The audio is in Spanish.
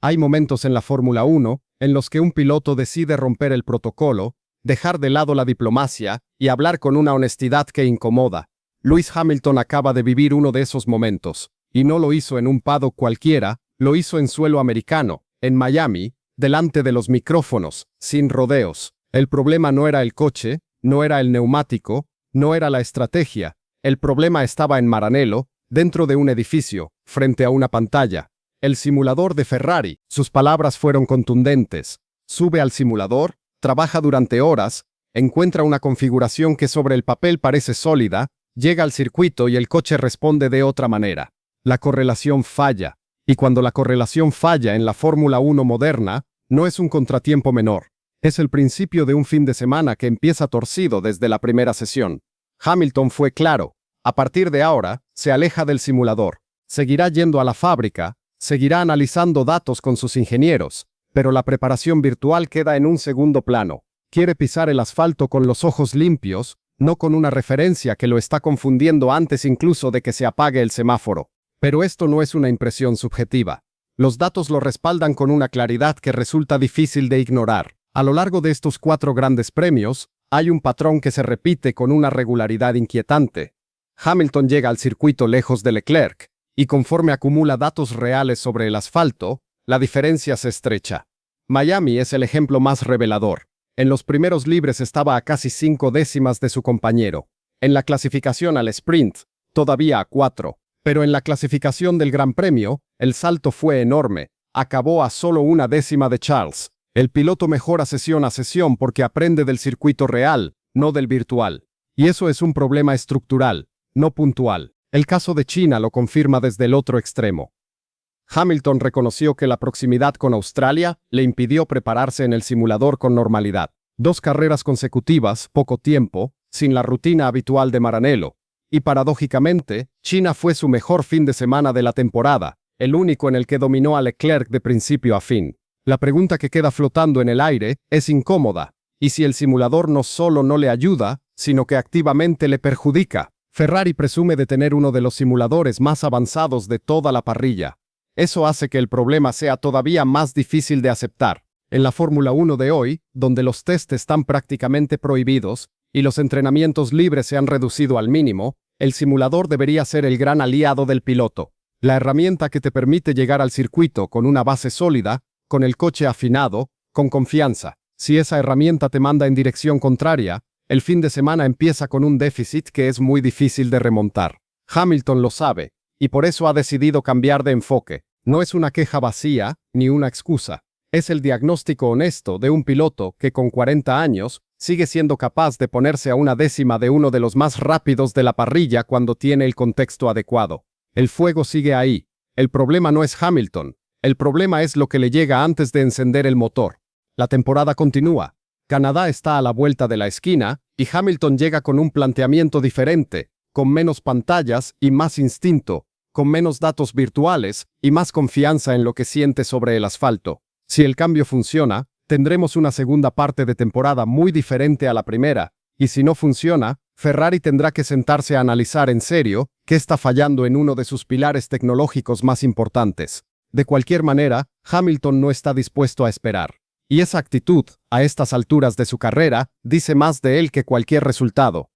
Hay momentos en la Fórmula 1 en los que un piloto decide romper el protocolo, dejar de lado la diplomacia y hablar con una honestidad que incomoda. Lewis Hamilton acaba de vivir uno de esos momentos, y no lo hizo en un paddock cualquiera, lo hizo en suelo americano, en Miami, delante de los micrófonos, sin rodeos. El problema no era el coche, no era el neumático, no era la estrategia. El problema estaba en Maranello, dentro de un edificio, frente a una pantalla. El simulador de Ferrari. Sus palabras fueron contundentes. Sube al simulador, trabaja durante horas, encuentra una configuración que sobre el papel parece sólida, llega al circuito y el coche responde de otra manera. La correlación falla. Y cuando la correlación falla en la Fórmula 1 moderna, no es un contratiempo menor. Es el principio de un fin de semana que empieza torcido desde la primera sesión. Hamilton fue claro. A partir de ahora, se aleja del simulador. Seguirá yendo a la fábrica, seguirá analizando datos con sus ingenieros, pero la preparación virtual queda en un segundo plano. Quiere pisar el asfalto con los ojos limpios, no con una referencia que lo está confundiendo antes incluso de que se apague el semáforo. Pero esto no es una impresión subjetiva. Los datos lo respaldan con una claridad que resulta difícil de ignorar. A lo largo de estos 4 grandes premios, hay un patrón que se repite con una regularidad inquietante. Hamilton llega al circuito lejos de Leclerc, y conforme acumula datos reales sobre el asfalto, la diferencia se estrecha. Miami es el ejemplo más revelador. En los primeros libres estaba a casi 5 décimas de su compañero. En la clasificación al sprint, todavía a 4. Pero en la clasificación del Gran Premio, el salto fue enorme. Acabó a solo 1 décima de Charles. El piloto mejora sesión a sesión porque aprende del circuito real, no del virtual. Y eso es un problema estructural, no puntual. El caso de China lo confirma desde el otro extremo. Hamilton reconoció que la proximidad con Australia le impidió prepararse en el simulador con normalidad. 2 carreras consecutivas, poco tiempo, sin la rutina habitual de Maranello. Y paradójicamente, China fue su mejor fin de semana de la temporada, el único en el que dominó a Leclerc de principio a fin. La pregunta que queda flotando en el aire es incómoda. ¿Y si el simulador no solo no le ayuda, sino que activamente le perjudica? Ferrari presume de tener uno de los simuladores más avanzados de toda la parrilla. Eso hace que el problema sea todavía más difícil de aceptar. En la Fórmula 1 de hoy, donde los test están prácticamente prohibidos y los entrenamientos libres se han reducido al mínimo, el simulador debería ser el gran aliado del piloto. La herramienta que te permite llegar al circuito con una base sólida, con el coche afinado, con confianza. Si esa herramienta te manda en dirección contraria, el fin de semana empieza con un déficit que es muy difícil de remontar. Hamilton lo sabe, y por eso ha decidido cambiar de enfoque. No es una queja vacía, ni una excusa. Es el diagnóstico honesto de un piloto que con 40 años sigue siendo capaz de ponerse a 1 décima de uno de los más rápidos de la parrilla cuando tiene el contexto adecuado. El fuego sigue ahí. El problema no es Hamilton. El problema es lo que le llega antes de encender el motor. La temporada continúa. Canadá está a la vuelta de la esquina y Hamilton llega con un planteamiento diferente, con menos pantallas y más instinto, con menos datos virtuales y más confianza en lo que siente sobre el asfalto. Si el cambio funciona, tendremos una segunda parte de temporada muy diferente a la primera, y si no funciona, Ferrari tendrá que sentarse a analizar en serio qué está fallando en uno de sus pilares tecnológicos más importantes. De cualquier manera, Hamilton no está dispuesto a esperar. Y esa actitud, a estas alturas de su carrera, dice más de él que cualquier resultado.